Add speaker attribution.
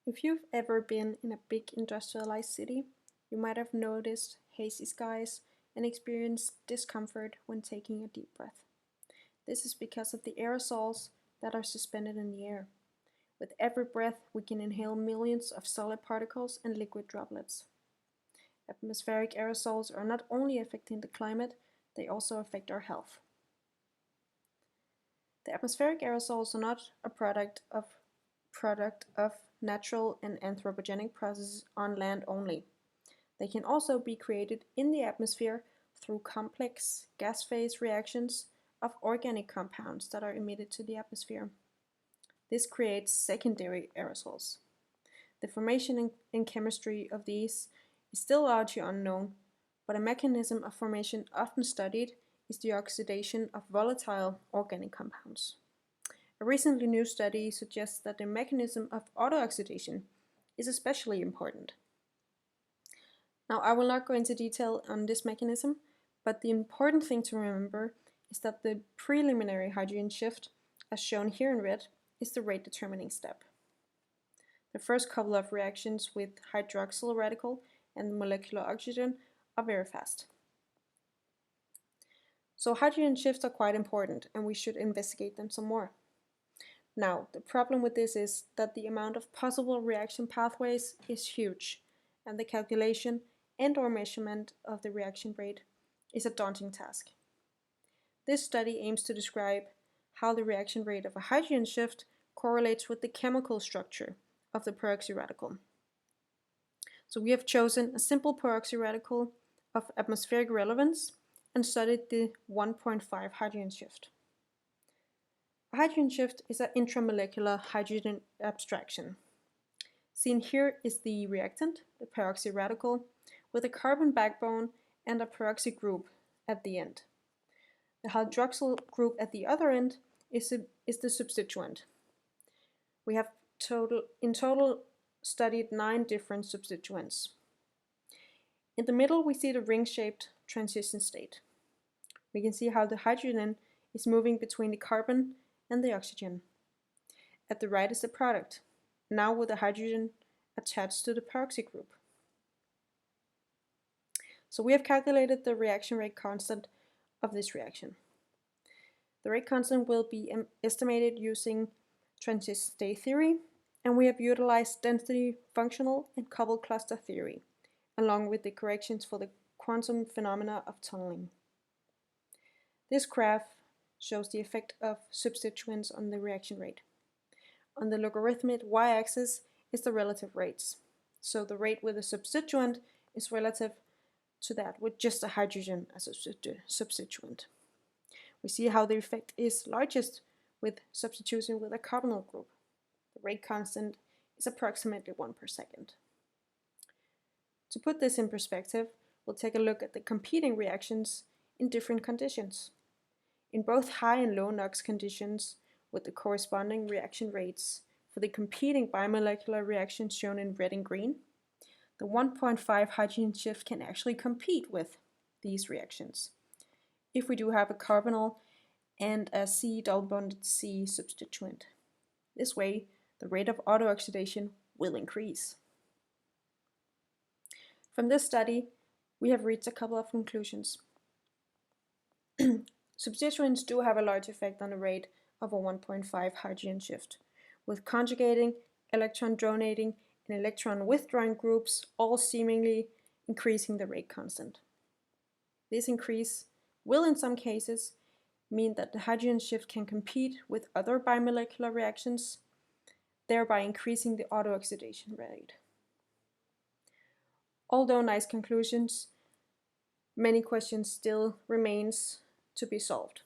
Speaker 1: If you've ever been in a big industrialized city, you might have noticed hazy skies and experienced discomfort when taking a deep breath. This is because of the aerosols that are suspended in the air. With every breath, we can inhale millions of solid particles and liquid droplets. Atmospheric aerosols are not only affecting the climate, they also affect our health. The atmospheric aerosols are not a product of natural and anthropogenic processes on land only. They can also be created in the atmosphere through complex gas phase reactions of organic compounds that are emitted to the atmosphere. This creates secondary aerosols. The formation and chemistry of these is still largely unknown, but a mechanism of formation often studied is the oxidation of volatile organic compounds. A recently new study suggests that the mechanism of autooxidation is especially important. Now, I will not go into detail on this mechanism, but the important thing to remember is that the preliminary hydrogen shift, as shown here in red, is the rate determining step. The first couple of reactions with hydroxyl radical and molecular oxygen are very fast. So hydrogen shifts are quite important and we should investigate them some more. Now, the problem with this is that the amount of possible reaction pathways is huge, and the calculation and/or measurement of the reaction rate is a daunting task. This study aims to describe how the reaction rate of a hydrogen shift correlates with the chemical structure of the peroxy radical. So we have chosen a simple peroxy radical of atmospheric relevance and studied the 1.5 hydrogen shift. A hydrogen shift is an intramolecular hydrogen abstraction. Seen here is the reactant, the peroxy radical, with a carbon backbone and a peroxy group at the end. The hydroxyl group at the other end is the substituent. We have in total studied 9 different substituents. In the middle, we see the ring-shaped transition state. We can see how the hydrogen is moving between the carbon and the oxygen. At the right is the product, now with the hydrogen attached to the peroxy group. So we have calculated the reaction rate constant of this reaction. The rate constant will be estimated using transition state theory, and we have utilized density functional and coupled cluster theory, along with the corrections for the quantum phenomena of tunneling. This graph shows the effect of substituents on the reaction rate. On the logarithmic y-axis is the relative rates. So the rate with a substituent is relative to that with just a hydrogen as a substituent. We see how the effect is largest with substitution with a carbonyl group. The rate constant is approximately 1 per second. To put this in perspective, we'll take a look at the competing reactions in different conditions. In both high and low NOx conditions, with the corresponding reaction rates for the competing bimolecular reactions shown in red and green, the 1.5 hydrogen shift can actually compete with these reactions if we do have a carbonyl and a C double bonded C substituent. This way, the rate of autooxidation will increase. From this study, we have reached a couple of conclusions. Substituents do have a large effect on the rate of a 1.5 hydrogen shift, with conjugating, electron donating, and electron withdrawing groups all seemingly increasing the rate constant. This increase will in some cases mean that the hydrogen shift can compete with other bimolecular reactions, thereby increasing the autooxidation rate. Although nice conclusions, many questions still remains to be solved.